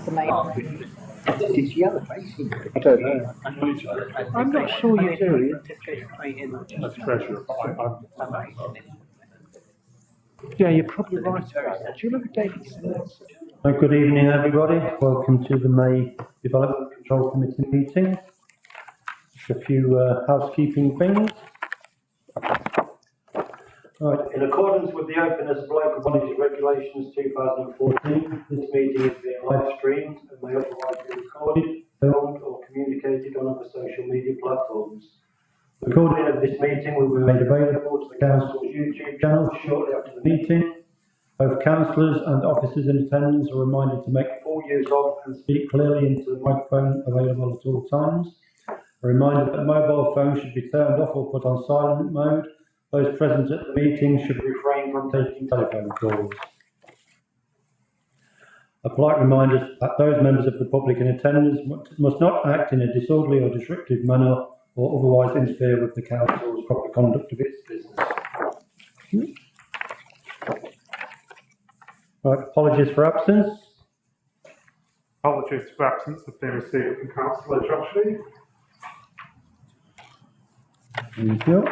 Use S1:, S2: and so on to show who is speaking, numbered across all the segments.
S1: the main.
S2: It's yellow facing.
S3: I don't know.
S2: I'm not sure you do.
S3: As treasurer, but
S2: Yeah, you're probably right about that. Do you remember David Simmons?
S4: Good evening, everybody. Welcome to the May Development Control Committee meeting. Just a few housekeeping things. Right. In accordance with the Openness of Local Bodies Regulations 2014, this meeting is being live streamed and may otherwise be recorded, filmed or communicated on other social media platforms. The recording of this meeting will be made available to the Council's YouTube channel shortly after the meeting. Both councillors and officers in attendance are reminded to make full use of and speak clearly into the microphone available at all times. A reminder that mobile phones should be turned off or put on silent mode. Those present at the meeting should refrain from taking telephone calls. A polite reminder that those members of the public in attendance must not act in a disorderly or disruptive manner or otherwise interfere with the council's proper conduct of its business. Right, apologies for absence.
S3: apologies for absence have been received from Councillor Joshi.
S4: Thank you.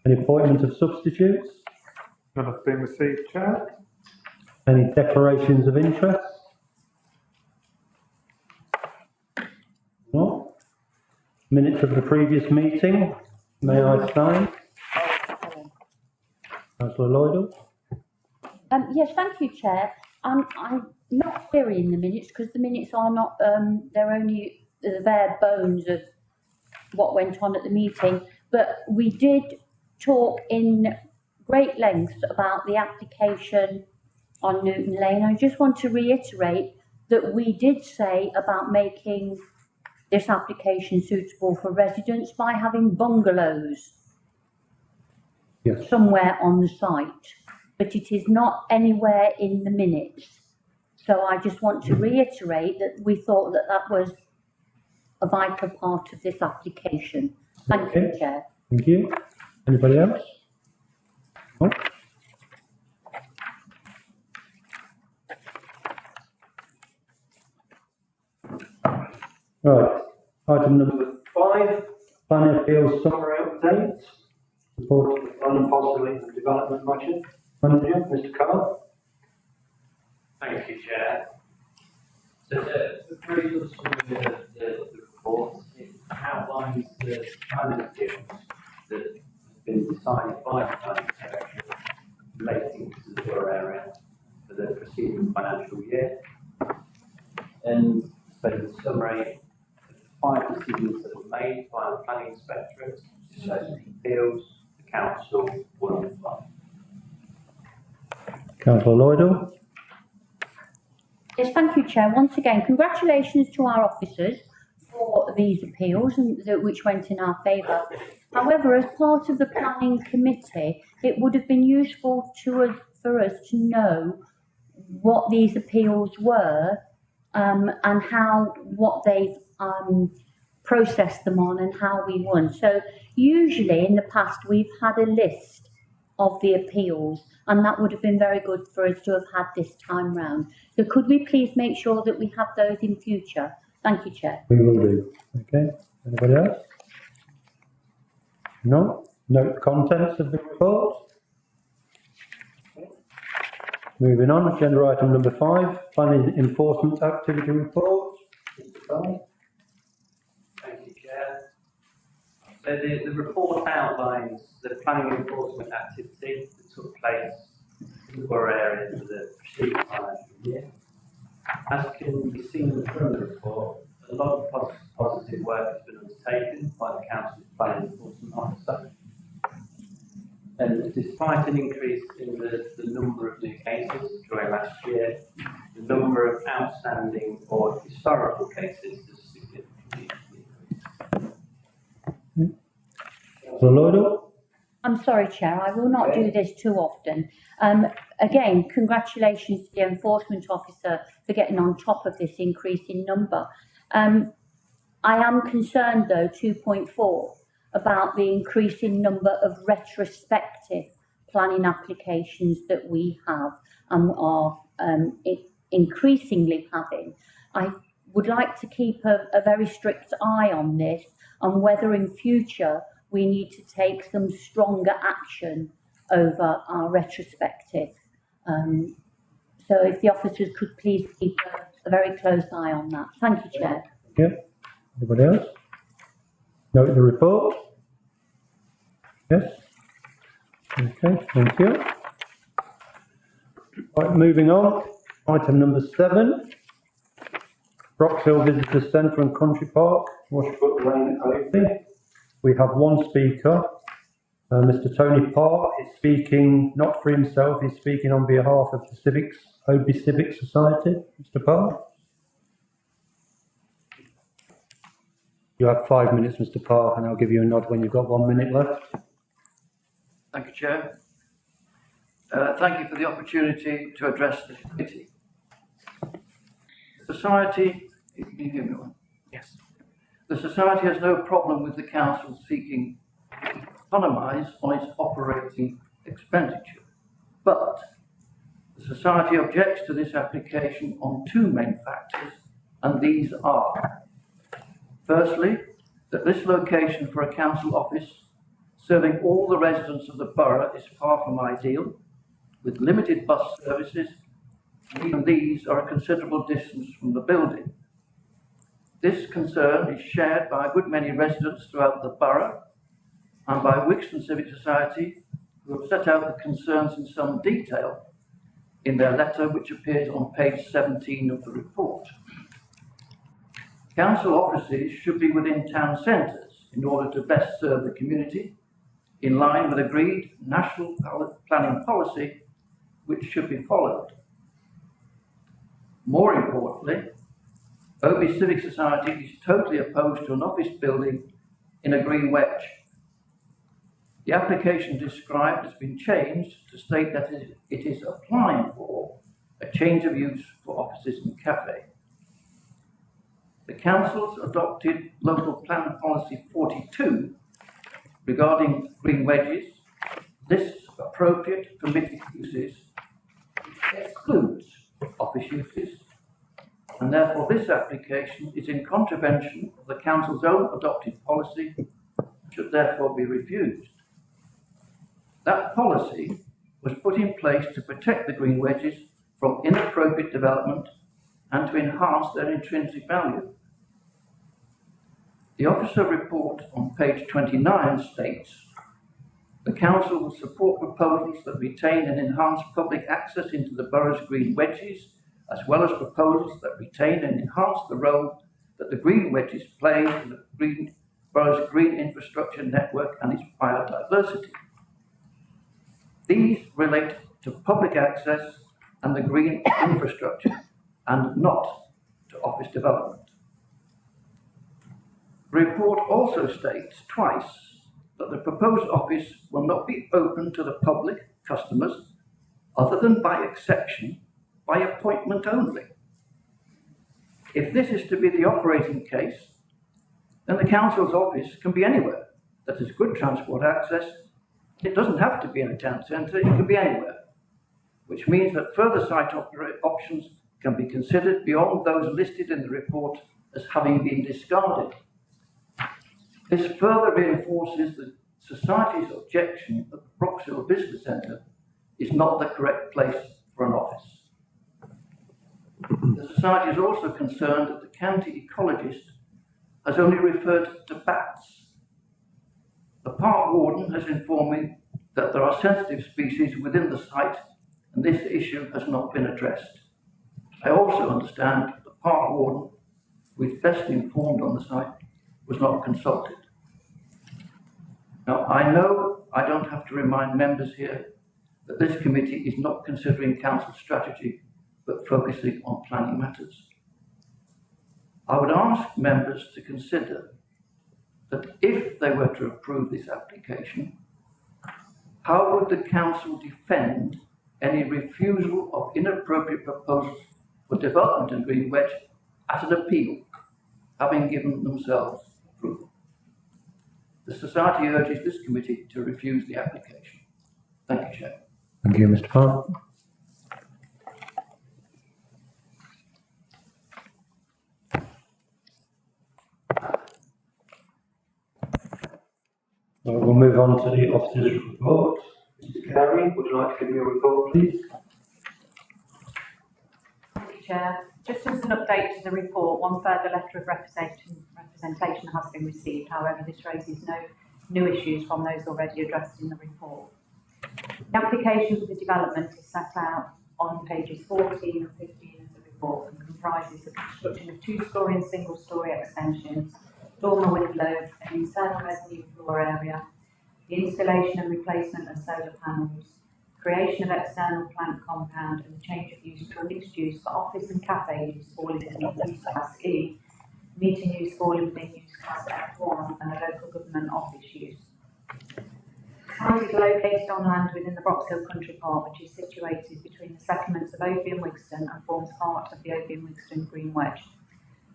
S4: Any appointment of substitutes?
S3: None have been received, Chair.
S4: Any declarations of interest? No. Minutes of the previous meeting. May I sign? Councillor Lloydell.
S5: Yes, thank you, Chair. I'm not querying the minutes because the minutes are not, they're only the bare bones of what went on at the meeting. But we did talk in great lengths about the application on Newton Lane. I just want to reiterate that we did say about making this application suitable for residents by having bungalows somewhere on the site, but it is not anywhere in the minutes. So I just want to reiterate that we thought that that was a vital part of this application. Thank you, Chair.
S4: Thank you. Anybody else? No? Right. Item number 5, Planning Appeals Summary Update. Report to the Planning Policy and Development Manager, Mr. Carr.
S6: Thank you, Chair. So the very good summary of the report, it outlines the planning appeals that have been decided by the planning director relating to the borough area for the preceding financial year. And so the summary of the 5 decisions that were made by the planning inspectorate, those appeals, the council, 1 and 5.
S4: Councillor Lloydell.
S5: Yes, thank you, Chair. Once again, congratulations to our officers for these appeals and which went in our favour. However, as part of the planning committee, it would have been useful for us to know what these appeals were and what they've processed them on and how we won. So usually in the past we've had a list of the appeals, and that would have been very good for us to have had this time round. So could we please make sure that we have those in future? Thank you, Chair.
S4: We will do. Okay. Anybody else? No? Note the contents of the report. Moving on, agenda item number 5, Planning Enforcement Activity Report.
S6: Thank you, Chair. So the report outlines the planning enforcement activity that took place in the borough area for the preceding financial year. As can be seen from the report, a lot of positive work has been undertaken by the Council's Planning Enforcement Officer. And despite an increase in the number of new cases during last year, the number of outstanding or historical cases has significantly increased.
S5: I'm sorry, Chair, I will not do this too often. Again, congratulations to the enforcement officer for getting on top of this increase in number. I am concerned, though, 2.4, about the increase in number of retrospective planning applications that we have and are increasingly having, I would like to keep a very strict eye on this, and whether in future we need to take some stronger action over our retrospective. So if the officers could please keep a very close eye on that. Thank you, Chair.
S4: Yeah. Anybody else? Note the report. Yes. Okay, thank you. Right, moving on. Item number 7. Broxhill Visitor Centre and Country Park, Washbrook Lane, Oakley. We have one speaker. Mr. Tony Parr is speaking not for himself, he's speaking on behalf of the Oadby Civic Society. Mr. Parr. You have 5 minutes, Mr. Parr, and I'll give you a nod when you've got 1 minute left.
S1: Thank you, Chair. Thank you for the opportunity to address the committee. Society, can you hear me well?
S6: Yes.
S1: The Society has no problem with the Council seeking to economise on its operating expenditure, but the Society objects to this application on 2 main factors, and these are: firstly, that this location for a council office serving all the residents of the borough is far from ideal, with limited bus services, and even these are a considerable distance from the building. This concern is shared by a good many residents throughout the borough and by Wixton Civic Society, who have set out the concerns in some detail in their letter, which appears on page 17 of the report. Council offices should be within town centres in order to best serve the community, in line with agreed national planning policy, which should be followed. More importantly, Oadby Civic Society is totally opposed to an office building in a green wedge. The application described has been changed to state that it is applying for a change of use for offices and cafe. The Council's adopted Local Plan Policy 42 regarding green wedges lists appropriate permitted uses, which excludes office uses, and therefore this application is in contravention of the Council's own adopted policy and should therefore be refused. That policy was put in place to protect the green wedges from inappropriate development and to enhance their intrinsic value. The officer report on page 29 states, the Council will support proposals that retain and enhance public access into the borough's green wedges, as well as proposals that retain and enhance the role that the green wedges play in the borough's green infrastructure network and its biodiversity. These relate to public access and the green infrastructure, and not to office development. The report also states twice that the proposed office will not be open to the public customers other than by exception, by appointment only. If this is to be the operating case, then the Council's office can be anywhere that has good transport access. It doesn't have to be in a town centre, it can be anywhere, which means that further site options can be considered beyond those listed in the report as having been discarded. This further reinforces the Society's objection that the Broxhill Visitor Centre is not the correct place for an office. The Society is also concerned that the county ecologist has only referred to bats. The park warden has informed me that there are sensitive species within the site and this issue has not been addressed. I also understand that the park warden, who is best informed on the site, was not consulted. Now, I know I don't have to remind members here that this committee is not considering council strategy, but focusing on planning matters. I would ask members to consider that if they were to approve this application, how would the council defend any refusal of inappropriate proposals for development in Green Wedge as an appeal, having given themselves approval? The Society urges this committee to refuse the application. Thank you, Chair.
S4: Thank you, Mr. Parr. on to the officers' report. Mrs. Carey, would you like to give me a report, please?
S7: Thank you, Chair. Just as an update to the report, one further letter of representation has been received. However, this raises no new issues from those already addressed in the report. The application for the development is set out on pages 14 and 15 of the report and comprises the construction of two-storey and single-storey extensions, dormer windows, an internal mezzanine floor area, the installation and replacement of solar panels, creation of external plant compound, and the change of use to a mixed use for office and cafe use falling in use class E, meeting use falling within use class F1, and a local government office use. The site is located on land within the Brox Hill Country Park, which is situated between the settlements of Oakley and Wigston and forms part of the Oakley and Wigston Green Wedge.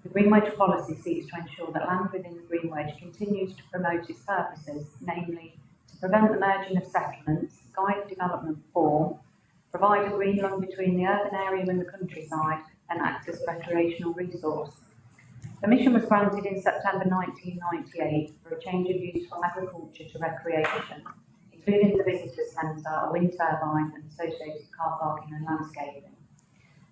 S7: The Green Wedge policy seeks to ensure that land within the Green Wedge continues to promote its purposes, namely to prevent the merging of settlements, guide development form, provide a green lung between the urban area and the countryside, and act as recreational resource. Permission was granted in September 1998 for a change of use from agriculture to recreation, including the visitor centre, a wind turbine, and associated car parking and landscaping.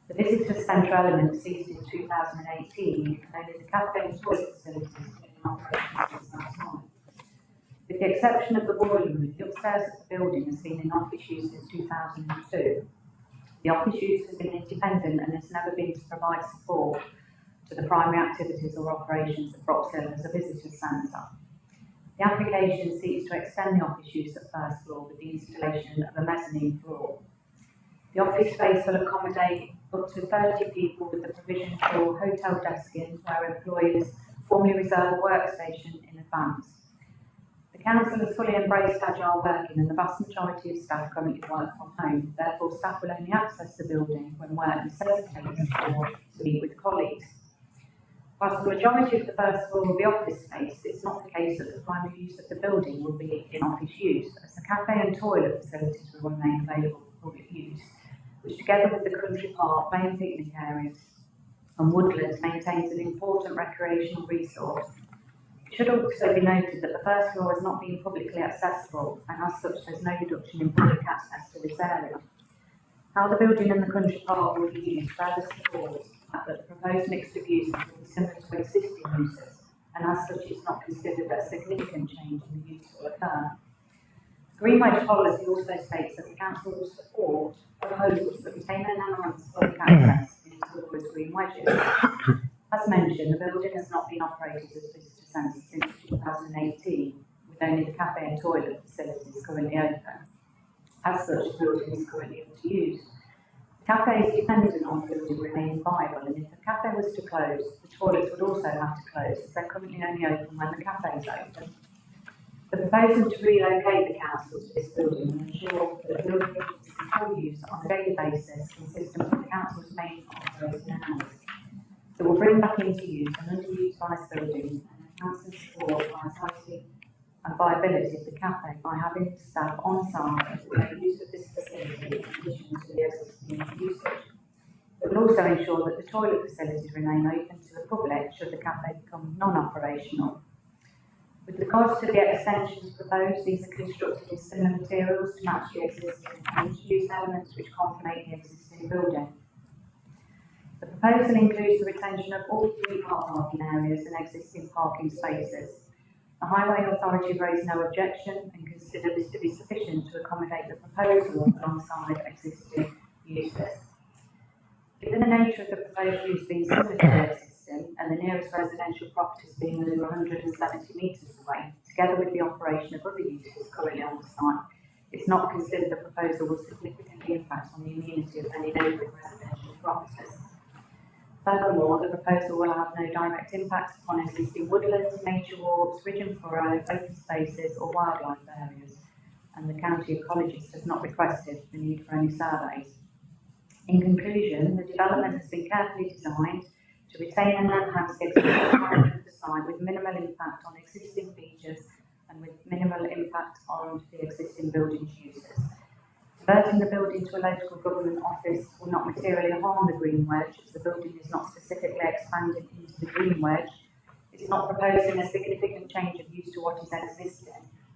S7: The visitor centre element ceased in 2018, and only the cafe and toilet facilities have been in operation since that time. With the exception of the boiler room, the upstairs of the building has been in office use since 2002. The office use has been independent and has never been to provide support to the primary activities or operations of Brox Hill as a visitor centre. The application seeks to extend the office use at first floor with the installation of a mezzanine floor. The office space will accommodate up to 30 people with the provision for hotel desking where employers formally reserve a workstation in advance. The council has fully embraced agile working and the vast majority of staff currently work from home. Therefore, staff will only access the building when work necessitates or to meet with colleagues. Whilst the majority of the first floor will be office space, it's not the case that the primary use of the building will be in office use, as the cafe and toilet facilities will remain available for public use, which together with the country park, main picnic areas and woodlands maintains an important recreational resource. It should also be noted that the first floor has not been publicly accessible and as such there's no reduction in public access to this area. How the building and the country park will be used further supports that the proposed mix of uses will be similar to existing uses, and as such it's not considered a significant change in the use will occur. Green Wedge policy also states that the council will support proposals that retain and enhance public access in towards green wedges. As mentioned, the building has not been operated as a visitor centre since 2018, with only the cafe and toilet facilities currently open. As such, the building is currently able to use. The cafe is dependent on the building remaining viable, and if the cafe was to close, the toilets would also have to close, as they're currently only open when the cafe is open. The proposal to relocate the council to this building will ensure that the building is in full use on a daily basis, consistent with the council's main operating hours. It will bring back into use an underutilised building and enhance and support vitality and viability of the cafe by having staff on site to make use of this facility in addition to the existing usage. It will also ensure that the toilet facilities remain open to the public should the cafe become non-operational. With regards to the extensions proposed, these are constructed in similar materials to match the existing and introduce elements which complement the existing building. The proposal includes the retention of all three car parking areas and existing parking spaces. The Highway Authority raised no objection and considered this to be sufficient to accommodate the proposal alongside existing uses. Given the nature of the proposed use being similar to the existing and the nearest residential properties being over 170 metres away, together with the operation of other uses currently on the site, it's not considered the proposal will significantly impact on the immunity of any neighbouring residential properties. Furthermore, the proposal will have no direct impact upon existing woodlands, nature walks, ridge and furrow, open spaces or wildlife areas, and the County Ecologist has not requested the need for any surveys. In conclusion, the development has been carefully designed to retain and enhance the existing character of the site with minimal impact on existing features and with minimal impact on the existing building's uses. Converting the building to a local government office will not materially harm the Green Wedge, as the building is not specifically expanded into the Green Wedge. It's not proposing a significant change of use to what is existing,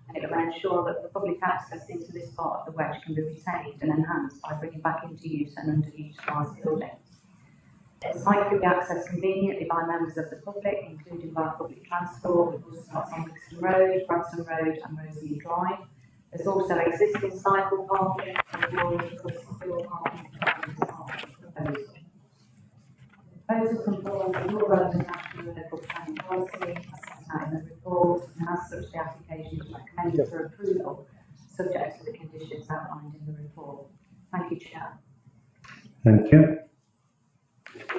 S7: And it will ensure that the public access into this part of the wedge can be retained and enhanced by bringing back into use an underutilised building. The site can be accessed conveniently by members of the public, including by public transport, with bus stops on Brixton Road, Branston Road and Rosalie Drive. There's also existing cycle parking and the boarding for secure parking proposal. The proposal conforms with all relevant national and local planning policy as set out in the report, and as such the application is recommended for approval, subject to the conditions outlined in the report. Thank you, Chair.
S4: Thank you.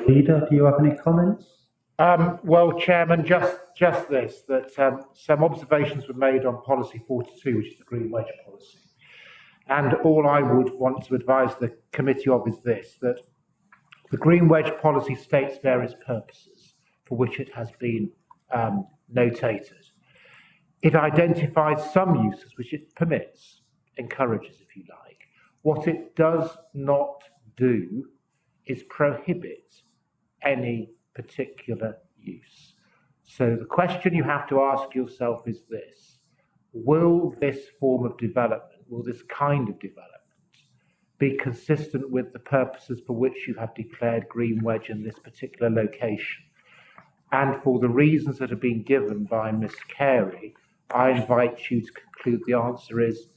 S4: Leader, do you have any comments?
S2: Well, Chairman, just this, that some observations were made on policy 42, which is the green wedge policy. And all I would want to advise the committee of is this, that the green wedge policy states various purposes for which it has been notated. It identifies some uses which it permits, encourages, if you like. What it does not do is prohibit any particular use. So the question you have to ask yourself is this: will this form of development, will this kind of development be consistent with the purposes for which you have declared green wedge in this particular location? And for the reasons that have been given by Ms. Carey, I invite you to conclude the answer is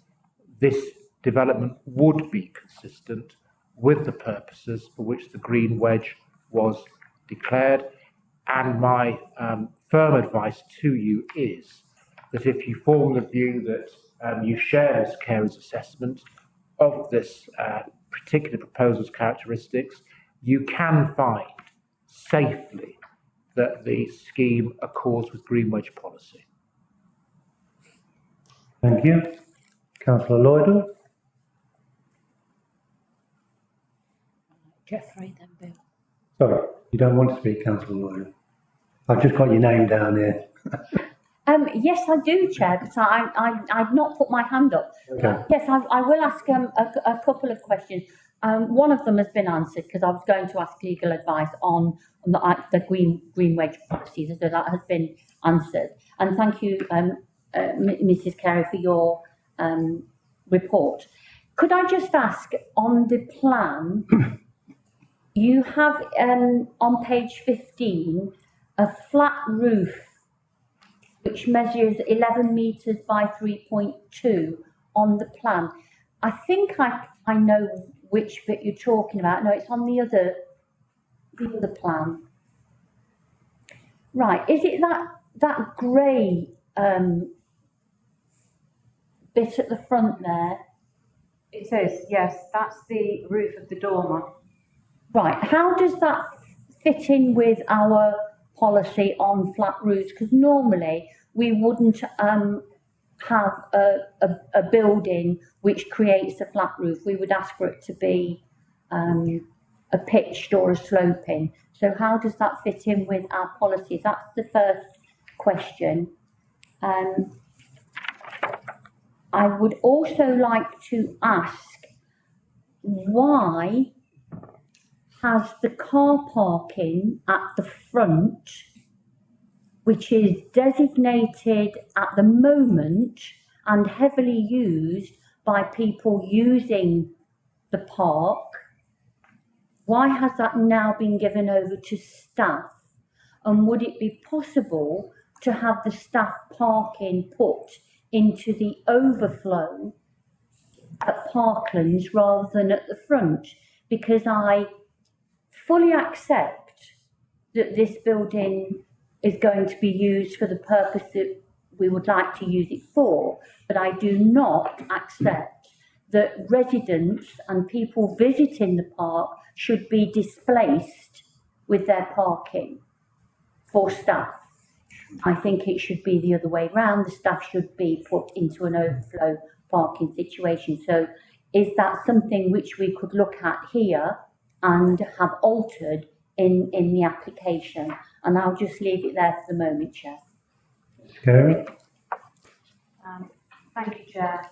S2: this development would be consistent with the purposes for which the green wedge was declared. And my firm advice to you is that if you form the view that you share Ms. Carey's assessment of this particular proposal's characteristics, you can find safely that the scheme accords with green wedge policy.
S4: Thank you. Councillor Lloydell.
S5: Jeffrey, then Bill.
S4: Sorry, you don't want to speak, Councillor Lloydell. I've just got your name down here.
S5: Yes, I do, Chair, but I've not put my hand up.
S4: Okay.
S5: Yes, I will ask a couple of questions. One of them has been answered because I was going to ask legal advice on the green wedge policy, so that has been answered. And thank you, Mrs. Carey, for your report. Could I just ask, on the plan, you have on page 15 a flat roof which measures 11 metres by 3.2 on the plan. I think I know which bit you're talking about. No, it's on the other plan. Right, is it that grey bit at the front there?
S7: It is, yes, that's the roof of the dormer.
S5: Right, how does that fit in with our policy on flat roofs? Because normally we wouldn't have a building which creates a flat roof. We would ask for it to be a pitched or a sloping. So how does that fit in with our policy? That's the first question. I would also like to ask, why has the car parking at the front, which is designated at the moment and heavily used by people using the park, why has that now been given over to staff? And would it be possible to have the staff parking put into the overflow at Parklands rather than at the front? Because I fully accept that this building is going to be used for the purpose that we would like to use it for, but I do not accept that residents and people visiting the park should be displaced with their parking for staff. I think it should be the other way round. The staff should be put into an overflow parking situation. So is that something which we could look at here and have altered in the application? And I'll just leave it there for the moment, Chair.
S4: Carey.
S7: Thank you, Chair.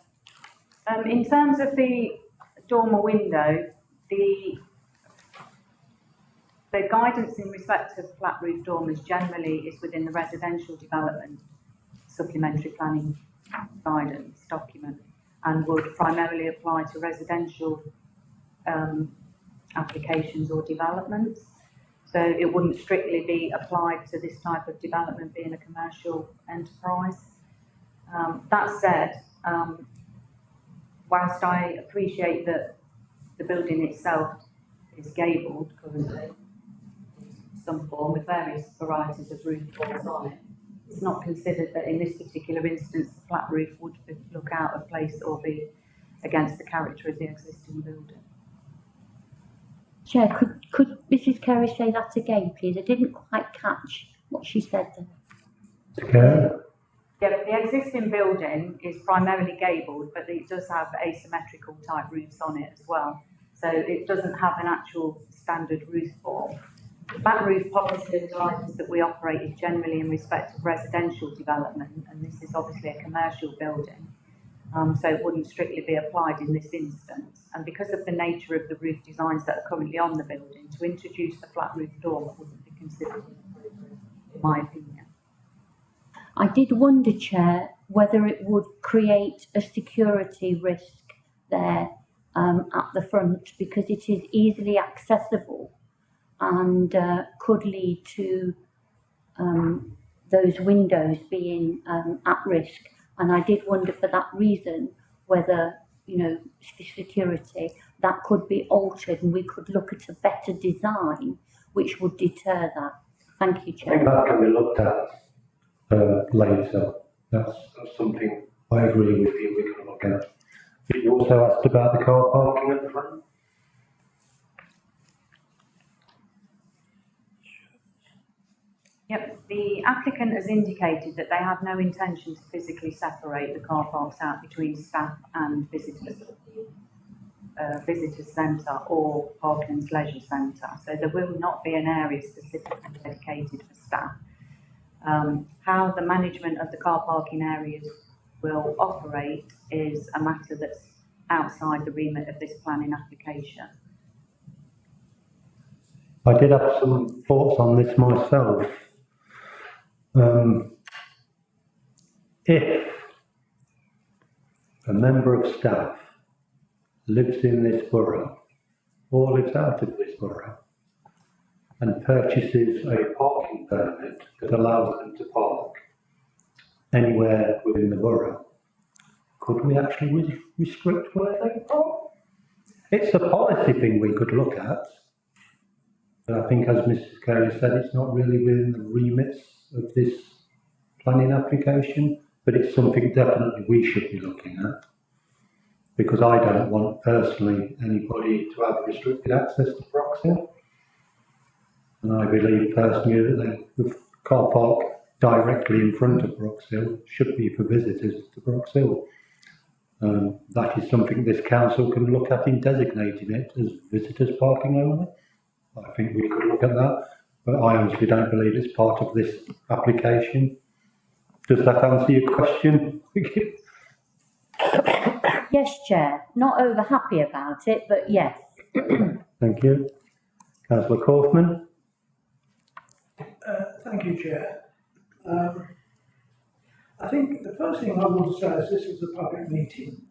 S7: In terms of the dormer window, the guidance in respect of flat roof dormers generally is within the residential development supplementary planning guidance document and would primarily apply to residential applications or developments. So it wouldn't strictly be applied to this type of development being a commercial enterprise. That said, whilst I appreciate that the building itself is gabled currently, some form with various varieties of roof forms on it, it's not considered that in this particular instance the flat roof would look out of place or be against the character of the existing building.
S5: Chair, could Mrs Carey say that again, please? I didn't quite catch what she said there.
S4: Okay.
S7: Yeah, the existing building is primarily gabled, but it does have asymmetrical type roofs on it as well. So it doesn't have an actual standard roof form. The flat roof policy and guidance that we operate is generally in respect of residential development, and this is obviously a commercial building. So it wouldn't strictly be applied in this instance. And because of the nature of the roof designs that are currently on the building, to introduce the flat roof dormer wouldn't be considered appropriate, in my opinion.
S5: I did wonder, Chair, whether it would create a security risk there at the front, because it is easily accessible and could lead to those windows being at risk. And I did wonder for that reason whether, you know, security, that could be altered and we could look at a better design which would deter that. Thank you,
S4: I think
S5: Chair.
S4: that can be looked at later. That's something I agree with you, we can look at. You also asked about the car parking at the front.
S7: Yep, the applicant has indicated that they have no intention to physically separate the car parks out between staff and visitors centre or Parklands Leisure Centre. So there will not be an area specifically dedicated for staff. How the management of the car parking areas will operate is a matter that's outside the remit of this planning application.
S4: I did have some thoughts on this myself. If a member of staff lives in this borough or lives out of this borough and purchases a parking permit that allows them to park anywhere within the borough, could we actually restrict where they park? It's a policy thing we could look at. I think, as Mrs Carey said, it's not really within the remits of this planning application, but it's something definitely we should be looking at. Because I don't want personally anybody to have restricted access to Broxhill. And I believe personally that the car park directly in front of Broxhill should be for visitors to Broxhill. That is something this council can look at in designating it as visitors parking only. I think we could look at that, but I honestly don't believe it's part of this application. Does that answer your question?
S5: Yes, Chair. Not over happy about it, but yes.
S4: Thank you. Councillor Kaufman.
S8: Thank you, Chair. I think the first thing I want to say is this is a public meeting,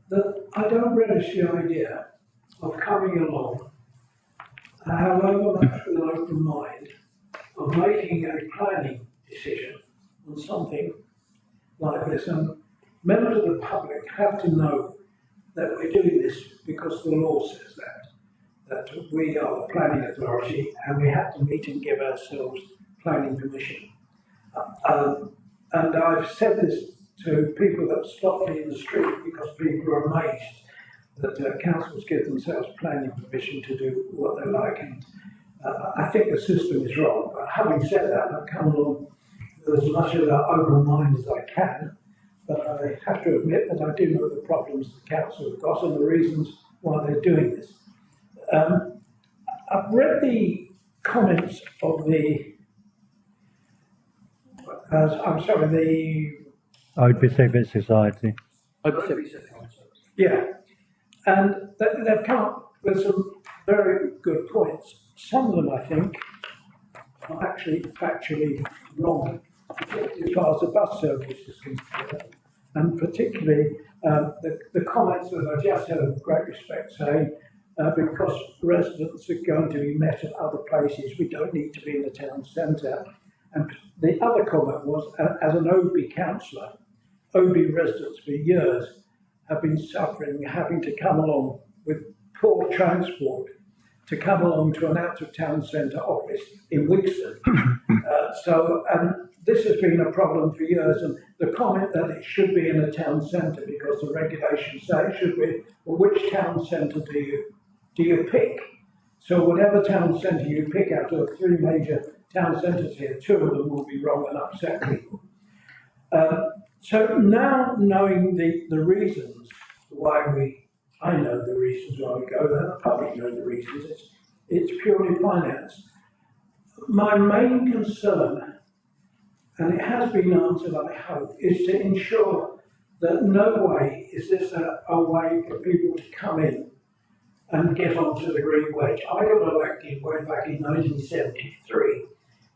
S8: that I don't relish the idea of coming along, however much with an open mind, of making a planning decision on something like this. And members of the public have to know that we're doing this because the law says that we are the planning authority and we have to meet and give ourselves planning permission. And I've said this to people that stop me in the street because people are amazed that councils give themselves planning permission to do what they like. And I think the system is wrong. But having said that, I've come along with as much of an open mind as I can. But I have to admit that I do know the problems the council have got and the reasons why they're doing this. I've read the comments of the
S4: Open Civic Society.
S8: Yeah, and they've come up with some very good points. Some of them, I think, are actually factually wrong as far as the bus service is concerned. and particularly the comments that I just heard with great respect saying, because residents are going to be met at other places, we don't need to be in the town centre. And the other comment was, as an OB councillor, OB residents for years have been suffering, having to come along with poor transport to come along to an out-of-town centre office in Wixton. This has been a problem for years, and the comment that it should be in a town centre because the regulations say it should be, well, which town centre do you pick? So whatever town centre you pick out of 3 major town centres here, 2 of them will be wrong and upset people. So now knowing the reasons why I know the reasons why we go there, the public know the reasons, it's purely finance. My main concern, and it has been answered, I hope, is to ensure that no way is this a way for people to come in and get onto the green wedge. I got elected way back in 1973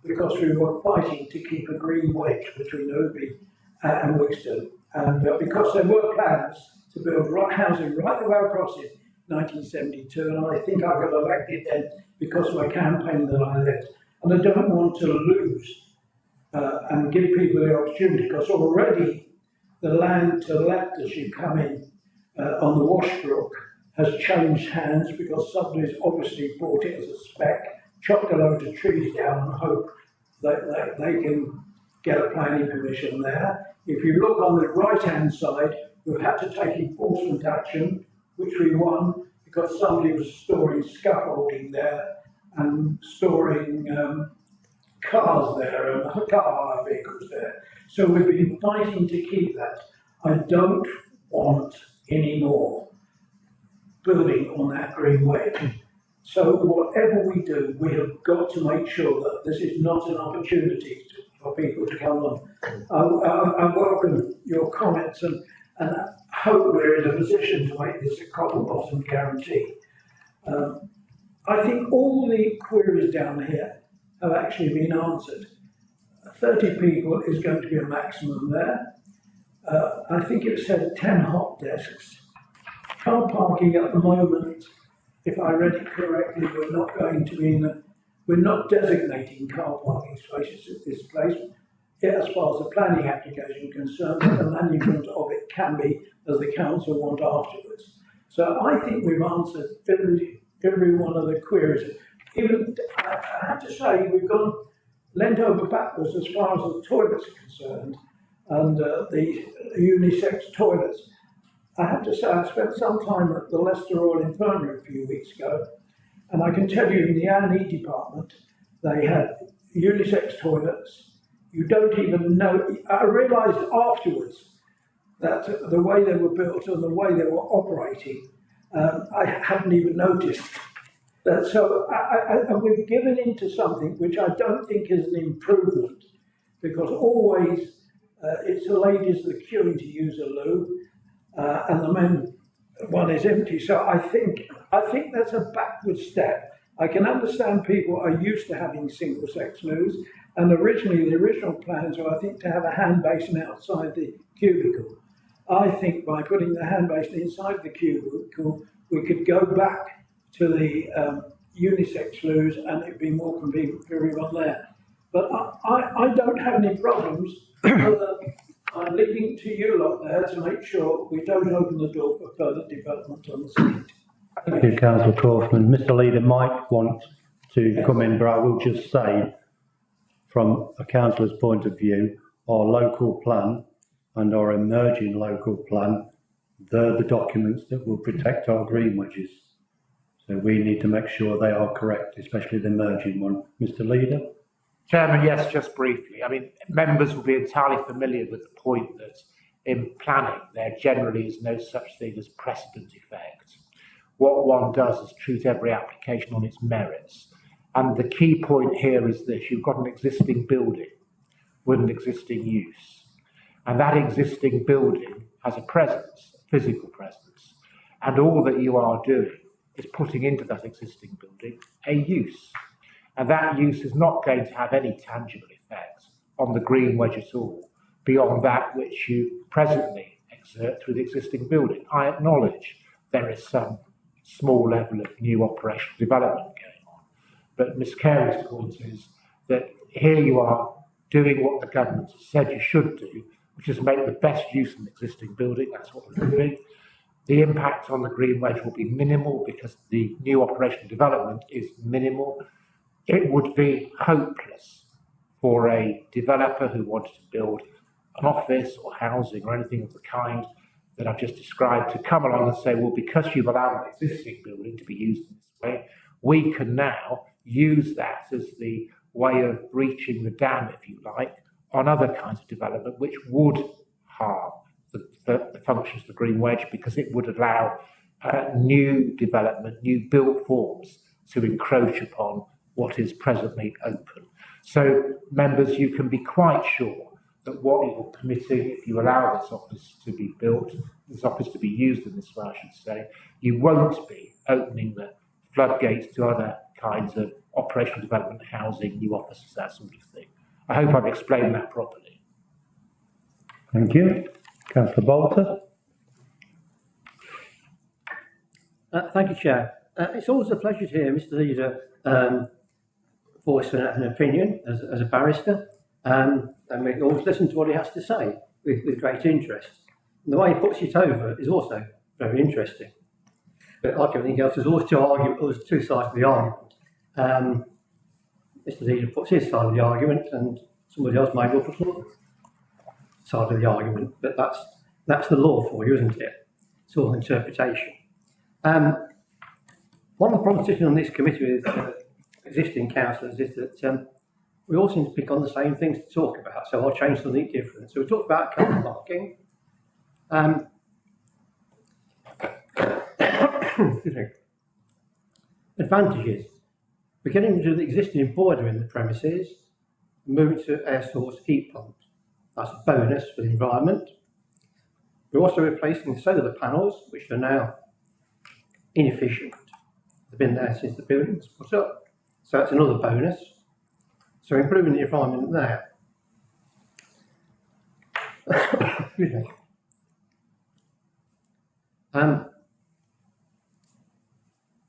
S8: because we were fighting to keep a green wedge between Obi and Wixton, and because there were plans to build housing right the way across it, 1972, and I think I got elected then because of a campaign that I led. And I don't want to lose and give people the opportunity, because already the land to the left as you come in on the Washbrook has changed hands because somebody's obviously bought it as a spec, chopped a load of trees down and hope that they can get a planning permission there. If you look on the right-hand side, we've had to take enforcement action, which we won because somebody was storing scaffolding there and storing cars there and car vehicles there. So we've been fighting to keep that. I don't want any more building on that green wedge. So whatever we do, we have got to make sure that this is not an opportunity for people to come on. I welcome your comments and hope we're in a position to make this a copper bottom guarantee. I think all the queries down here have actually been answered. 30 people is going to be a maximum there. I think it said 10 hot desks. Car parking at the moment, if I read it correctly, we're not going to be we're not designating car parking spaces at this place. As far as the planning application is concerned, the management of it can be as the council want afterwards. So I think we've answered every one of the queries. Even, I have to say, we've gone lent over backwards as far as the toilets are concerned, and the unisex toilets. I have to say, I spent some time at the Leicester Royal Infirmary a few weeks ago, and I can tell you in the A&E department, they have unisex toilets. You don't even know, I realised afterwards that the way they were built and the way they were operating, I hadn't even noticed. So we've given into something which I don't think is an improvement, because always it's the ladies that are queuing to use a loo, and the men, one is empty. So I think that's a backward step. I can understand people are used to having single-sex loos, and originally the original plans were, I think, to have a hand basin outside the cubicle. I think by putting the hand basin inside the cubicle, we could go back to the unisex loos and it'd be more convenient for everyone there. But I don't have any problems, other than I'm leaving to you lot there to make sure we don't open the door for further development on the site.
S4: Thank you, Councillor Kaufman. Mr. Leader might want to come in, but I will just say, from a councillor's point of view, our local plan and our emerging local plan, they're the documents that will protect our green wedges. So we need to make sure they are correct, especially the emerging one. Mr. Leader?
S2: Chairman, yes, just briefly. I mean, members will be entirely familiar with the point that in planning, there generally is no such thing as precedent effect. What one does is treat every application on its merits. And the key point here is this: you've got an existing building with an existing use. And that existing building has a presence, a physical presence. And all that you are doing is putting into that existing building a use. And that use is not going to have any tangible effect on the green wedge at all, beyond that which you presently exert through the existing building. I acknowledge there is some small level of new operational development going on, but Ms Carey's point is that here you are doing what the government has said you should do, which is make the best use of an existing building. That's what we're doing. The impact on the green wedge will be minimal because the new operational development is minimal. It would be hopeless for a developer who wanted to build an office or housing or anything of the kind that I've just described to come along and say, well, because you've allowed an existing building to be used in this way, we can now use that as the way of breaching the dam, if you like, on other kinds of development, which would harm the functions of the green wedge, because it would allow new development, new built forms to encroach upon what is presently open. So, members, you can be quite sure that what you're permitting, if you allow this office to be built, this office to be used in this way, I should say, you won't be opening the floodgates to other kinds of operational development, housing, new offices, that sort of thing. I hope I've explained that properly.
S4: Thank you. Councillor Bolter.
S9: Thank you, Chair. It's always a pleasure to hear Mr Leader voice an opinion as a barrister, and we always listen to what he has to say with great interest. And the way he puts it over is also very interesting. But like everything else, there's always two sides of the argument. Mr Leader puts his side of the argument, and somebody else might look at the side of the argument. But that's the law for you, isn't it? It's all interpretation. One of the problems sitting on this committee with existing councillors is that we all seem to pick on the same things to talk about, so I'll change something different. So we talked about car parking. Excuse me. Advantages. We're getting rid of the existing boiler in the premises, moving to air source heat pumps. That's a bonus for the environment. We're also replacing solar panels, which are now inefficient. They've been there since the building was put up. So that's another bonus. So improving the environment there. Excuse me.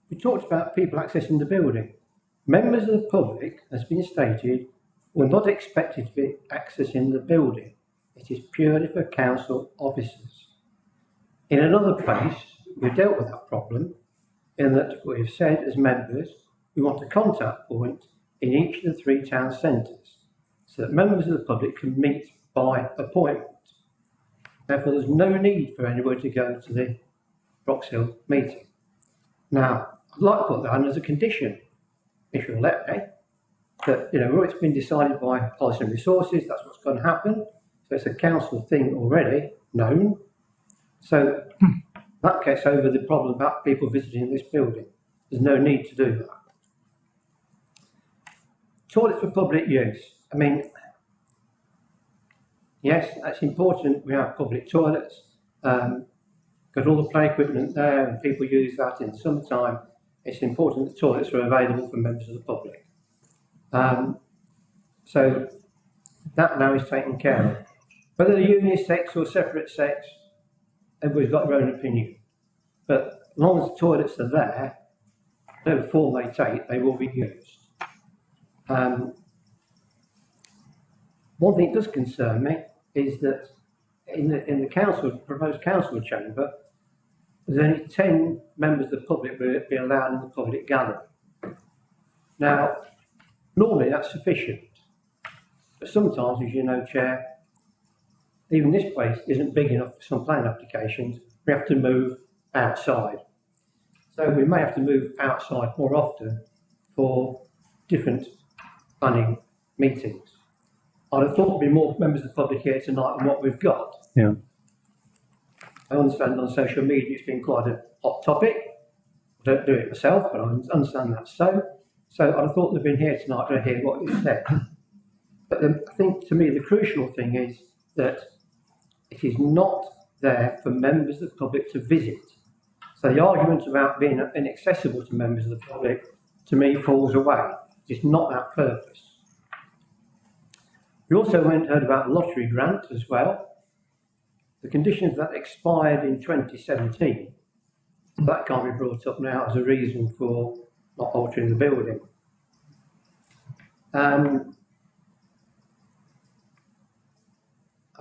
S9: We talked about people accessing the building. Members of the public, as been stated, were not expected to be accessing the building. It is purely for council officers. In another place, we dealt with that problem in that we've said as members we want a contact point in each of the 3 town centres so that members of the public can meet by appointment. Therefore, there's no need for anybody to go to the Broxhill meeting. Now, I'd like to put that as a condition, if you'll let me, that, it's been decided by Policy and Resources, that's what's going to happen. So it's a council thing already, known. So that gets over the problem about people visiting this building. There's no need to do that. Toilets for public use. I mean, yes, that's important. We have public toilets. Got all the play equipment there, and people use that in the summertime. It's important that toilets are available for members of the public. So that now is taken care of. Whether they're unisex or separate sex, everybody's got their own opinion. But as long as the toilets are there, whatever form they take, they will be used. One thing that does concern me is that in the proposed council chamber, there's only 10 members of the public will be allowed in the public gallery. Now, normally that's sufficient, but sometimes, as you know, Chair, even this place isn't big enough for some planning applications. We have to move outside. So we may have to move outside more often for different planning meetings. I'd have thought there'd be more members of the public here tonight than what we've got.
S4: Yeah.
S9: I understand on social media it's been quite a hot topic. I don't do it myself, but I understand that's so. So I'd have thought they'd been here tonight to hear what you said. But I think, to me, the crucial thing is that it is not there for members of the public to visit. So the argument about being inaccessible to members of the public, to me, falls away. It's not that purpose. We also heard about the lottery grant as well. the conditions that expired in 2017, that can't be brought up now as a reason for not altering the building. I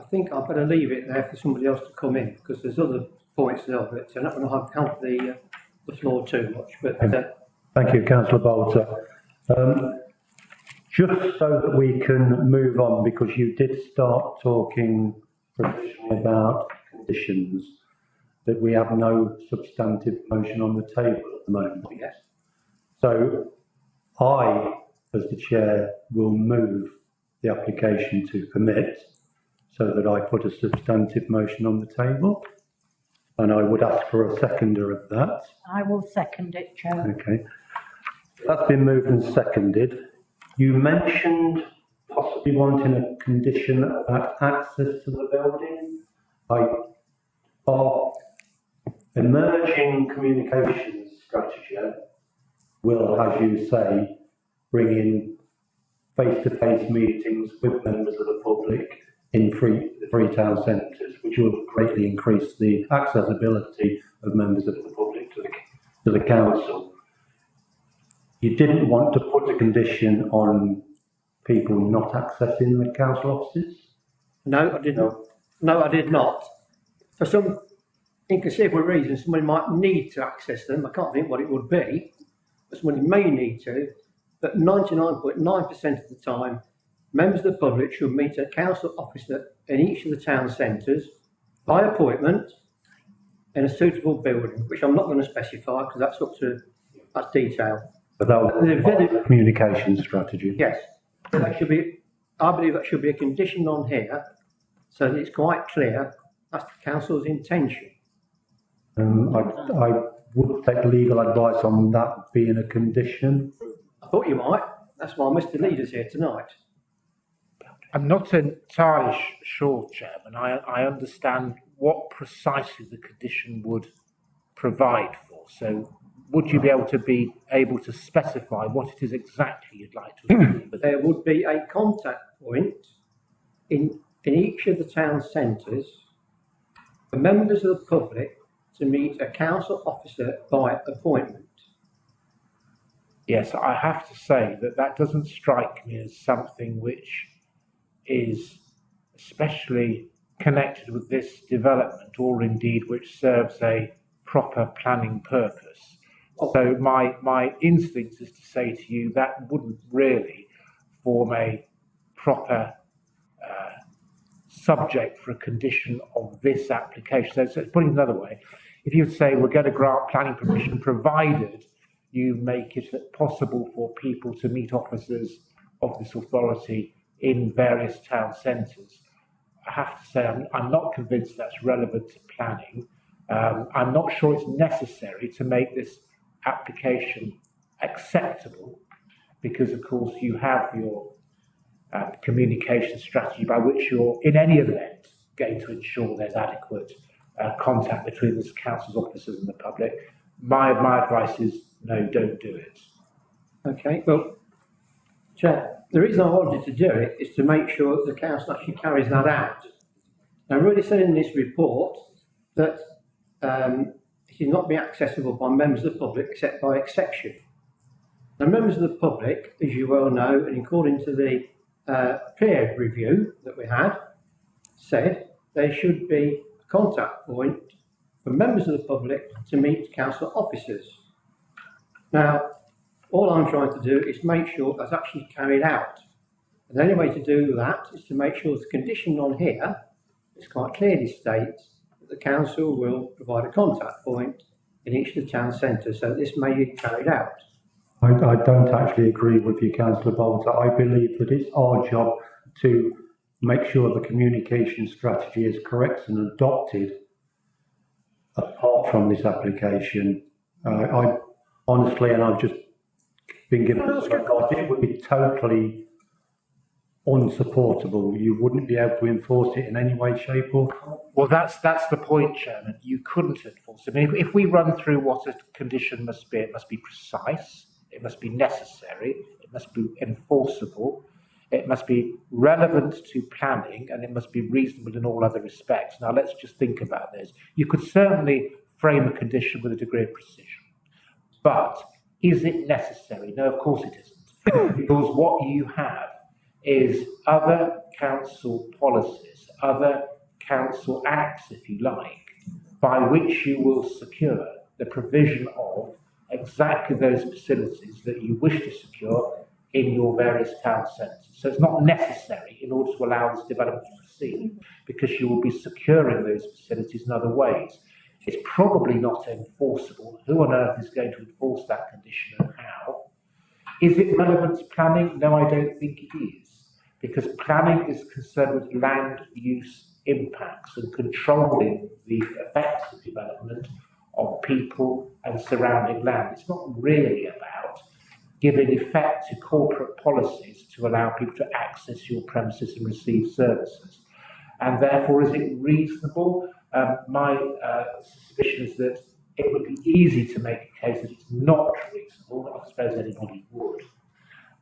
S9: think I'd better leave it there for somebody else to come in, because there's other points there, but I'm not going to have the floor too much. But
S10: Thank you, Councillor Bolter. Just so that we can move on, because you did start talking provisionally about conditions, that we have no substantive motion on the table at the moment.
S9: yes,
S10: So I, as the chair, will move the application to permit, so that I put a substantive motion on the table. And I would ask for a seconder of that.
S5: I will second it, Chair.
S10: Okay. That's been moved and seconded. You mentioned possibly wanting a condition about access to the building. Our emerging communications strategy will, as you say, bring in face-to-face meetings with members of the public in three town centres, which will greatly increase the accessibility of members of the public to the council. You didn't want to put a condition on people not accessing the council offices?
S9: no, I didn't. No, I did not. For some inconceivable reason, somebody might need to access them. I can't think what it would be, but somebody may need to. But 99.9% of the time, members of the public should meet a council officer in each of the town centres by appointment in a suitable building, which I'm not going to specify because that's detail.
S10: But that was the communication strategy.
S9: Yes, that should be. I believe that should be a condition on here, so that it's quite clear that's the council's intention.
S10: I would take legal advice on that being a condition.
S9: I thought you might. That's why Mr. Leader's here tonight.
S2: I'm not entirely sure, Chairman. I understand what precisely the condition would provide for. So would you be able to specify what it is exactly you'd like to achieve?
S9: There would be a contact point in each of the town centres for members of the public to meet a council officer by appointment.
S2: Yes, I have to say that doesn't strike me as something which is especially connected with this development, or indeed which serves a proper planning purpose. So my instinct is to say to you that wouldn't really form a proper subject for a condition of this application. So putting it another way, if you say we're going to grant planning permission provided you make it possible for people to meet officers of this authority in various town centres, I have to say I'm not convinced that's relevant to planning. I'm not sure it's necessary to make this application acceptable, because of course you have your communication strategy by which you're in any event going to ensure there's adequate contact between the council's officers and the public. My advice is no, don't do it.
S9: Okay, well, Chair, the reason I wanted to do it is to make sure that the council actually carries that out. I'm really saying in this report that it is not be accessible by members of the public except by exception. Now, members of the public, as you well know, and according to the peer review that we had, said there should be a contact point for members of the public to meet council officers. Now, all I'm trying to do is make sure that's actually carried out. And the only way to do that is to make sure the condition on here is quite clearly states that the council will provide a contact point in each of the town centres, so this may be carried out.
S10: I don't actually agree with you, Councillor Bolter. I believe that it's our job to make sure the communication strategy is correct and adopted apart from this application. I honestly, and I've just been given it would be totally unsupportable. You wouldn't be able to enforce it in any way, shape or form.
S2: Well, that's the point, Chairman. You couldn't enforce it. I mean, if we run through what a condition must be, it must be precise, it must be necessary, it must be enforceable, It must be relevant to planning, and it must be reasonable in all other respects. Now, let's just think about this. You could certainly frame a condition with a degree of precision, but is it necessary? No, of course it isn't, because what you have is other council policies, other council acts, if you like, by which you will secure the provision of exactly those facilities that you wish to secure in your various town centres. So it's not necessary in order to allow this development to proceed, because you will be securing those facilities in other ways. It's probably not enforceable. Who on earth is going to enforce that condition and how? Is it relevant to planning? No, I don't think it is, because planning is concerned with land use impacts and controlling the effects of development on people and surrounding land. It's not really about giving effect to corporate policies to allow people to access your premises and receive services. And therefore, is it reasonable? My suspicion is that it would be easy to make a case that it's not reasonable. I suppose anybody would.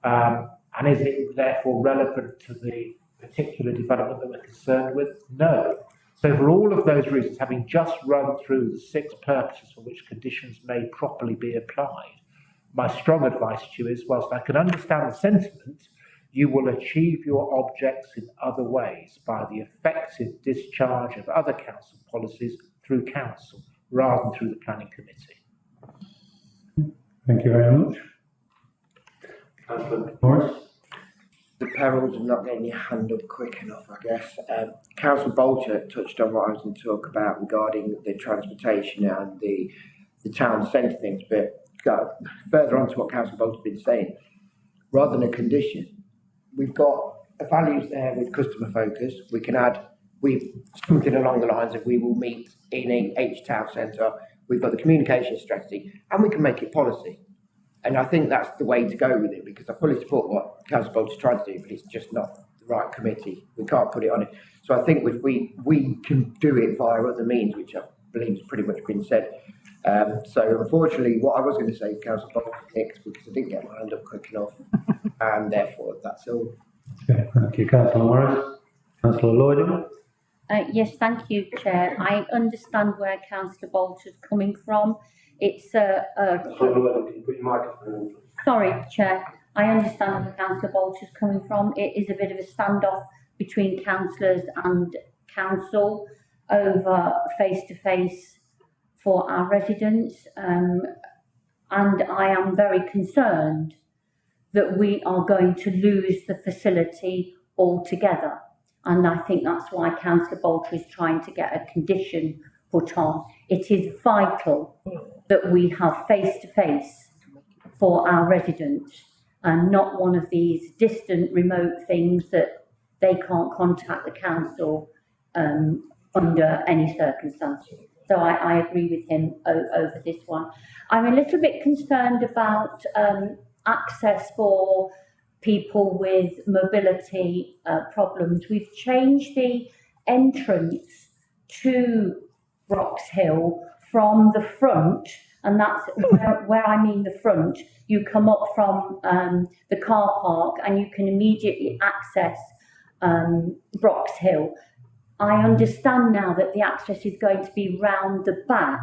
S2: And is it therefore relevant to the particular development that we're concerned with? No. So for all of those reasons, having just run through the 6 purposes for which conditions may properly be applied, my strong advice to you is, whilst I can understand the sentiment, you will achieve your objects in other ways by the effective discharge of other council policies through council, rather than through the planning committee.
S10: Thank you very much. Councillor Morris.
S11: The perils of not getting your hand up quick enough, I guess. Councillor Bolter touched on what I was going to talk about regarding the transportation and the town centre things, but further on to what Councillor Bolter's been saying, rather than a condition, we've got values there with customer focus. We can add something along the lines of we will meet in each town centre. We've got the communication strategy, and we can make it policy. And I think that's the way to go with it, because I fully support what Councillor Bolter's trying to do, but it's just not the right committee. We can't put it on it. So I think if we can do it via other means, which I believe has pretty much been said. So unfortunately, what I was going to say, Councillor Bolter picked, because I didn't get my hand up quick enough, and therefore that's all.
S10: Okay, thank you, Councillor Morris. Councillor Lloyd.
S5: Yes, thank you, Chair. I understand where Councillor Bolter's coming from. It's sorry, Chair. I understand where Councillor Bolter's coming from. It is a bit of a standoff between councillors and council over face-to-face for our residents, and I am very concerned that we are going to lose the facility altogether. And I think that's why Councillor Bolter is trying to get a condition put on. It is vital that we have face-to-face for our residents, and not one of these distant, remote things that they can't contact the council under any circumstances. So I agree with him over this one. I'm a little bit concerned about access for people with mobility problems. We've changed the entrance to Brox Hill from the front, and that's where I mean the front. You come up from the car park and you can immediately access Brox Hill. I understand now that the access is going to be round the back,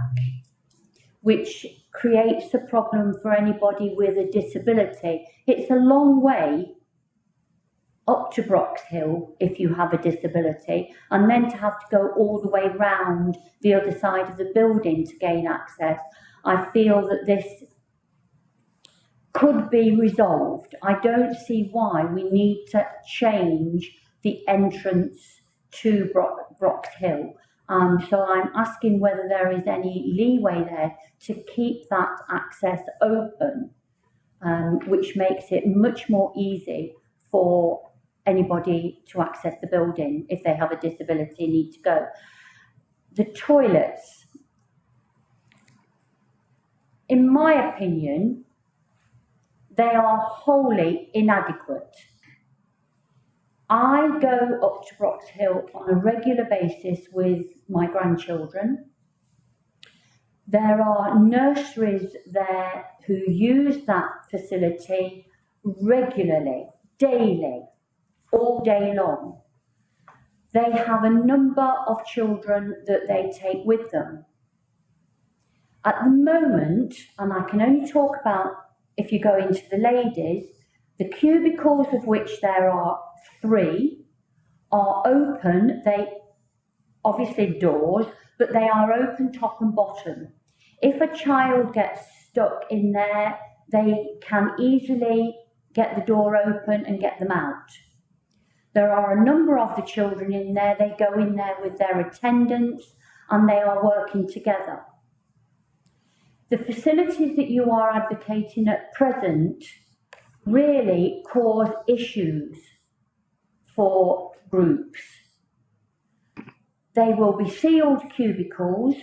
S5: which creates a problem for anybody with a disability. It's a long way up to Brox Hill if you have a disability, and then to have to go all the way round the other side of the building to gain access. I feel that this could be resolved. I don't see why we need to change the entrance to Brox Hill. So I'm asking whether there is any leeway there to keep that access open, which makes it much more easy for anybody to access the building if they have a disability and need to go. The toilets, in my opinion, they are wholly inadequate. I go up to Brox Hill on a regular basis with my grandchildren. There are nurseries there who use that facility regularly, daily. all day long. They have a number of children that they take with them. At the moment, and I can only talk about if you go into the ladies, the cubicles, of which there are 3, are open. They obviously doors, but they are open top and bottom. If a child gets stuck in there, they can easily get the door open and get them out. There are a number of the children in there. They go in there with their attendants and they are working together. The facilities that you are advocating at present really cause issues for groups. They will be sealed cubicles.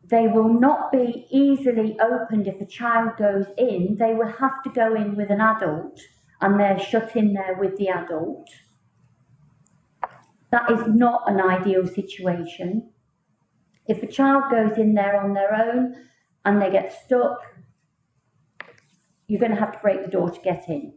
S5: They will not be easily opened if a child goes in. They will have to go in with an adult and they're shut in there with the adult. That is not an ideal situation. If a child goes in there on their own and they get stuck, you're going to have to break the door to get in.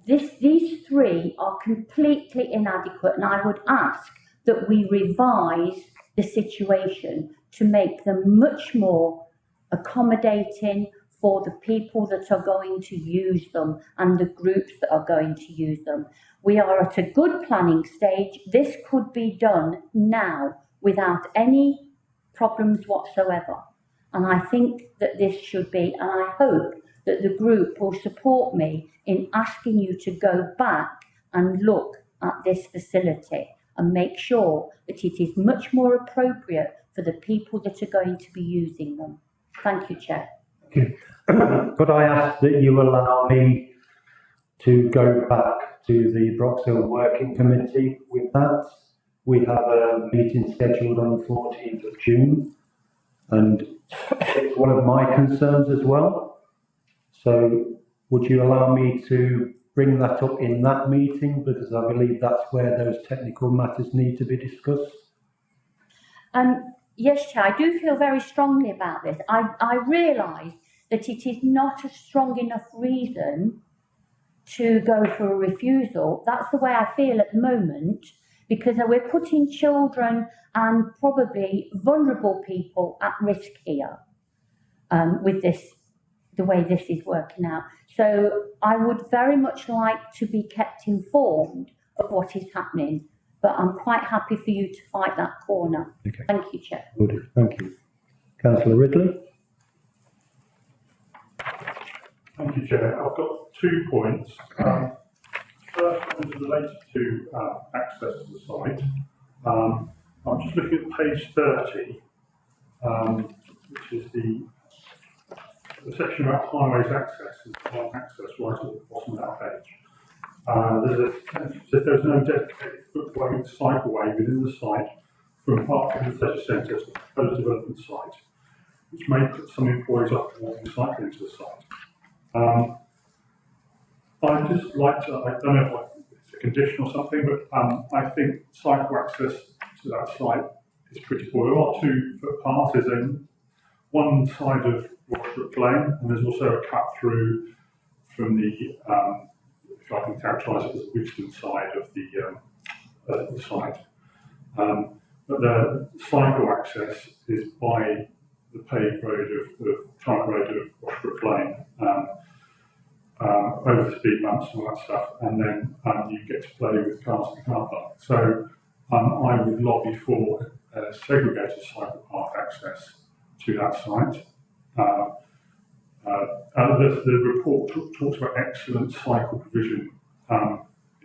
S5: These 3 are completely inadequate, and I would ask that we revise the situation to make them much more accommodating for the people that are going to use them and the groups that are going to use them. We are at a good planning stage. This could be done now without any problems whatsoever. And I think that this should be, and I hope that the group will support me in asking you to go back and look at this facility and make sure that it is much more appropriate for the people that are going to be using them. Thank you, Chair.
S10: Thank you. Could I ask that you allow me to go back to the Broxhill Working Committee with that? We have a meeting scheduled on the 14th of June, and it's one of my concerns as well. So would you allow me to bring that up in that meeting, because I believe that's where those technical matters need to be discussed?
S5: Yes, Chair, I do feel very strongly about this. I realise that it is not a strong enough reason to go for a refusal. That's the way I feel at the moment, because we're putting children and probably vulnerable people at risk here with this, the way this is working out. So I would very much like to be kept informed of what is happening, but I'm quite happy for you to fight that corner.
S10: Okay.
S5: Thank you, Chair.
S10: Will do. Thank you. Councillor Ridley?
S3: Thank you, Chair. I've got 2 points. First one is related to access to the site. I'm just looking at page 30, which is the section about highways access and park access right at the bottom of that page. There's no dedicated footway cycleway within the site from parking and leisure centre to the proposed development site, which may put some employees off walking cycling to the site. I'd just like to, I don't know if it's a condition or something, but I think cycle access to that site is pretty poor. There are 2 footpaths. There's one side of Washbrook Lane, and there's also a cut through from the, if I can characterise it as the Wigston side of the site. But the cycle access is by the paved road of tarmac road of Washbrook Lane, over the speed bumps and all that stuff, and then you get to play with cars in the car park. So I would lobby for segregated cycle path access to that site. The report talks about excellent cycle provision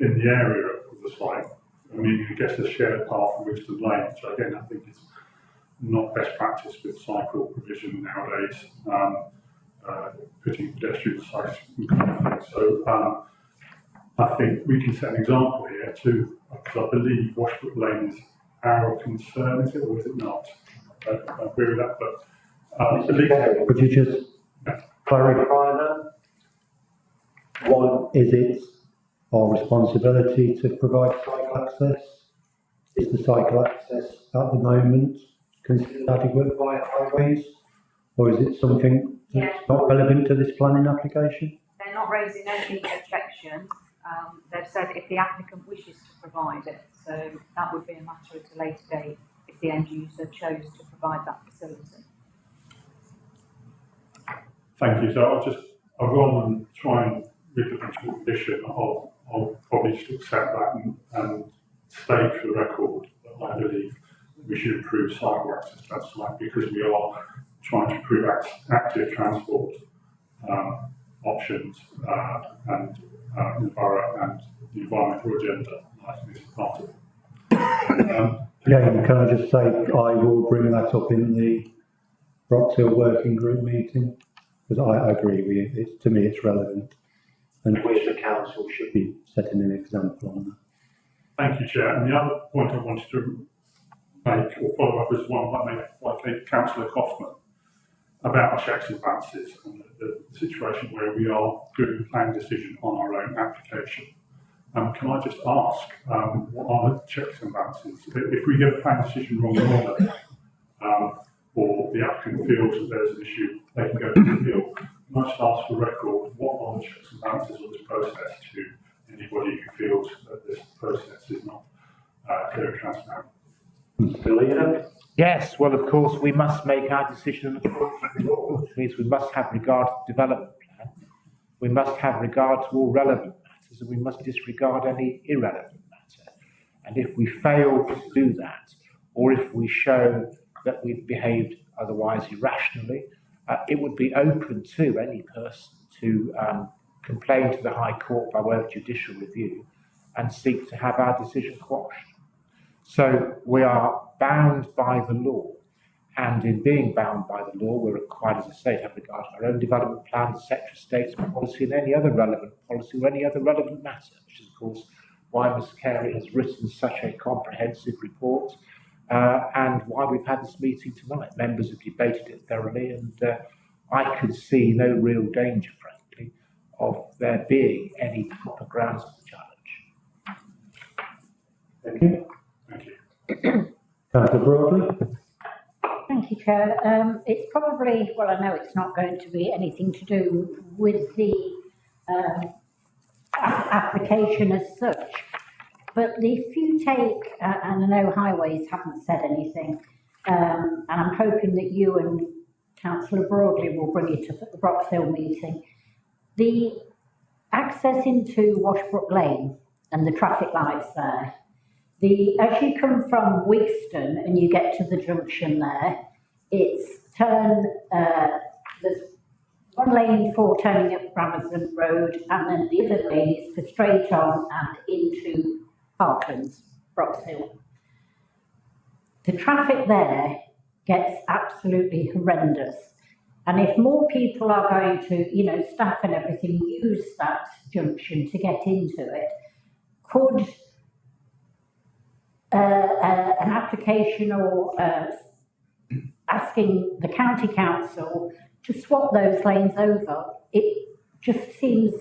S3: in the area of the site. I mean, I guess the shared path from Wigston Lane, which again I think is not best practice with cycle provision nowadays, putting pedestrian sites in conflict. So I think we can set an example here too, because I believe Washbrook Lane is our concern, is it, or is it not? I agree with that, but
S10: could you just clarify that? What is it our responsibility to provide cycle access? Is the cycle access at the moment considered adequate by highways, or is it something that's not relevant to this planning application?
S7: They're not raising any objection they've said if the applicant wishes to provide it, so that would be a matter at a later date if the end user chose to provide that facility.
S3: Thank you. So I'd rather than try and make a principal condition, I'll probably just accept that and state for the record that I believe we should improve cycle access to that site because we are trying to improve active transport options and in the borough and the environmental agenda. I think this is part of it.
S10: Again, can I just say I will bring that up in the Brox Hill Working Group meeting because I agree with you. To me, it's relevant, and we as the council should be setting an example on that.
S3: Thank you, Chair. And the other point I wanted to make or follow up is one I made like Councillor Kaufman about checks and balances and the situation where we are doing the planning decision on our own application. Can I just ask, what are the checks and balances? If we get a planning decision wrong normally, or the applicant feels that there's an issue, they can go to appeal. Can I just ask for record, what are the checks and balances of this process to anybody who feels that this process is not clear and transparent?
S2: Yes, well, of course, we must make our decision according to law, which means we must have regard to the development plan, we must have regard to all relevant matters, and we must disregard any irrelevant matter. And if we fail to do that, or if we show that we've behaved otherwise irrationally, it would be open to any person to complain to the High Court by way of judicial review and seek to have our decision quashed. So we are bound by the law, and in being bound by the law, we're required as a state to have regard to our own development plan, the Secretary of State's policy, and any other relevant policy or any other relevant matter, which is, of course, why Ms. Carey has written such a comprehensive report, and why we've had this meeting tonight. Members have debated it thoroughly, and I could see no real danger, frankly, of there being any proper grounds for the challenge.
S10: Thank you.
S3: Thank you.
S10: Councillor Broadley.
S12: Thank you, Chair. It's probably, well, I know it's not going to be anything to do with the application as such, but if you take, and I know Highways haven't said anything, and I'm hoping that you and Councillor Broadley will bring it up at the Brox Hill meeting, the access into Washbrook Lane and the traffic lights there, as you come from Wigston and you get to the junction there, it's there's one lane for turning up Ramazan Road, and then the other lane is for straight on and into Parklands, Brox Hill. The traffic there gets absolutely horrendous. And if more people are going to, staff and everything, use that junction to get into it, could an application or asking the county council to swap those lanes over, it just seems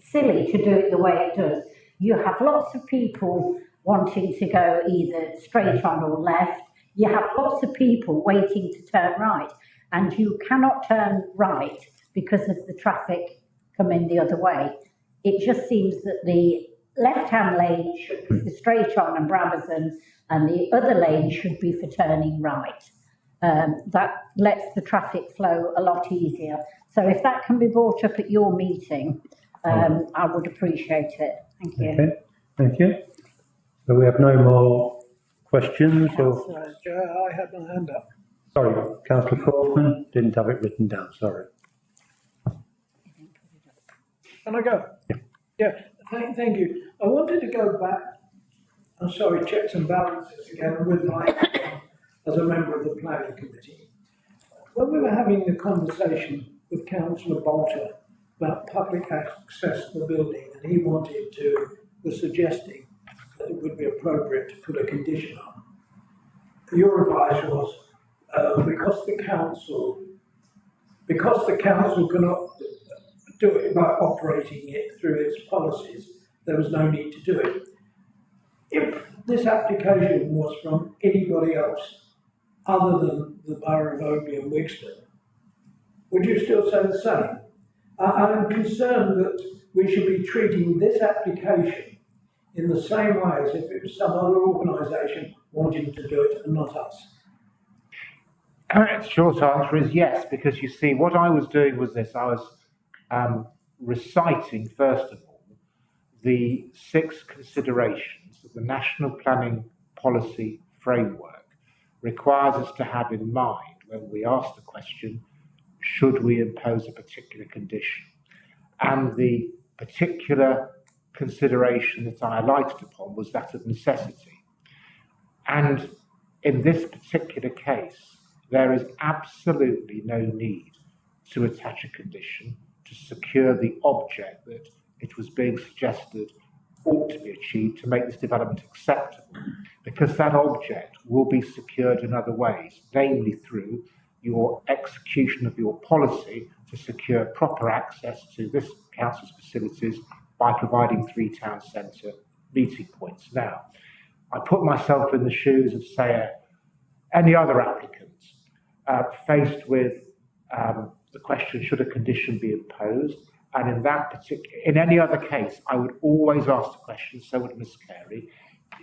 S12: silly to do it the way it does. You have lots of people wanting to go either straight on or left. You have lots of people waiting to turn right, and you cannot turn right because of the traffic coming the other way. It just seems that the left-hand lane should be for straight on and Brabazon, and the other lane should be for turning right. That lets the traffic flow a lot easier. So if that can be brought up at your meeting, I would appreciate it. Thank you.
S10: Okay, thank you. So we have no more questions or...
S8: I had my hand up.
S10: Sorry, Councillor Kaufman, didn't have it written down, sorry.
S8: Can I go? Yeah, thank you. I wanted to go back, I'm sorry, checks and balances again with my, as a member of the planning committee. When we were having the conversation with Councillor Bolter about public access to the building, and he was suggesting that it would be appropriate to put a condition on. Your advice was, because the council cannot do it by operating it through its policies, there was no need to do it. If this application was from anybody else other than the Borough of Oakley and Wigston, would you still say the same? I'm concerned that we should be treating this application in the same way as if it was some other organisation wanting to do it and not us?
S2: The short answer is yes, because you see, what I was doing was this. I was reciting, first of all, the 6 considerations that the National Planning Policy Framework requires us to have in mind when we ask the question, should we impose a particular condition? And the particular consideration that I highlighted upon was that of necessity. And in this particular case, there is absolutely no need to attach a condition to secure the object that it was being suggested ought to be achieved to make this development acceptable, because that object will be secured in other ways, namely through your execution of your policy to secure proper access to this council's facilities by providing 3 town centre meeting points. Now, I put myself in the shoes of, say, any other applicant faced with the question, should a condition be imposed? And in any other case, I would always ask the question, so would Ms. Carey,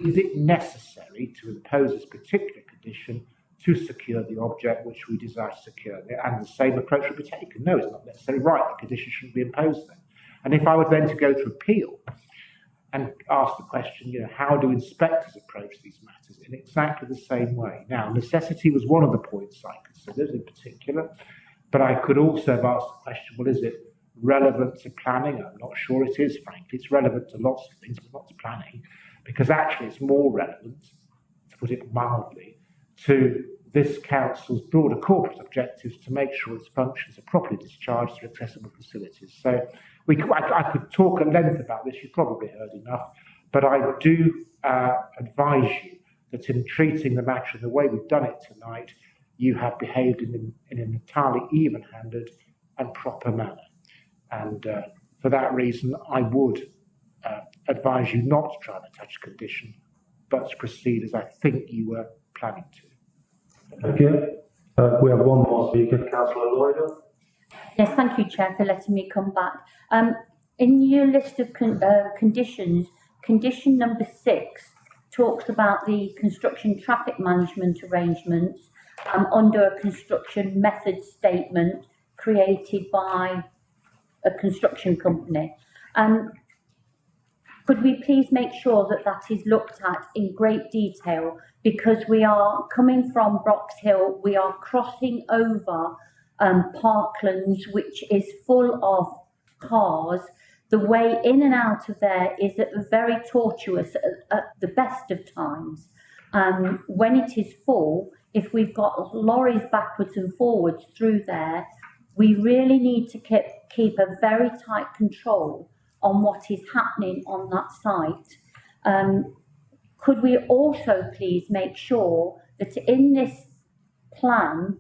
S2: is it necessary to impose this particular condition to secure the object which we desire to secure? And the same approach would be taken. No, it's not necessarily right. The condition shouldn't be imposed then. And if I were then to go to appeal and ask the question, how do inspectors approach these matters? In exactly the same way. Now, necessity was one of the points I considered in particular, but I could also have asked the question, well, is it relevant to planning? I'm not sure it is, frankly. It's relevant to lots of things, but not to planning, because actually it's more relevant, to put it mildly, to this council's broader corporate objectives to make sure its functions are properly discharged through accessible facilities. So I could talk at length about this, you've probably heard enough, but I do advise you that in treating the matter the way we've done it tonight, you have behaved in an entirely even-handed and proper manner. And for that reason, I would advise you not to try and attach a condition, but to proceed as I think you were planning to.
S10: Thank you. We have one more speaker, Councillor Lloyd.
S5: Yes, thank you, Chair, for letting me come back. In your list of conditions, condition number 6 talks about the construction traffic management arrangements under a construction method statement created by a construction company. Could we please make sure that that is looked at in great detail, because we are coming from Brox Hill, we are crossing over parklands, which is full of cars. The way in and out of there is very tortuous at the best of times. When it is full, if we've got lorries backwards and forwards through there, we really need to keep a very tight control on what is happening on that site. Could we also please make sure that in this plan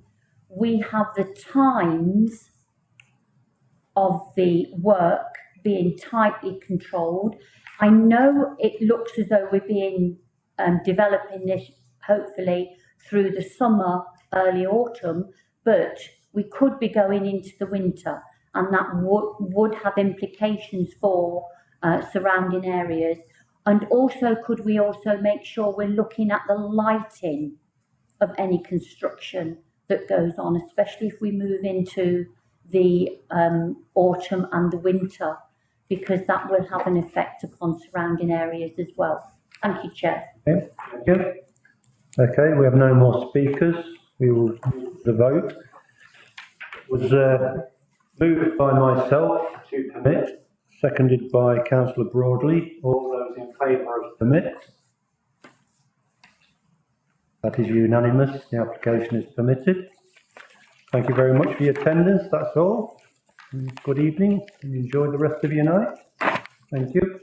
S5: we have the times of the work being tightly controlled? I know it looks as though we're developing this hopefully through the summer, early autumn, but we could be going into the winter, and that would have implications for surrounding areas. And also, could we also make sure we're looking at the lighting of any construction that goes on, especially if we move into the autumn and the winter, because that will have an effect upon surrounding areas as well. Thank you, Chair.
S10: Okay, thank you. Okay, we have no more speakers. We will move the vote. It was moved by myself to permit, seconded by Councillor Broadley. All those in favour of permit? That is unanimous. The application is permitted. Thank you very much for your attendance. That's all. Good evening and enjoy the rest of your night. Thank you.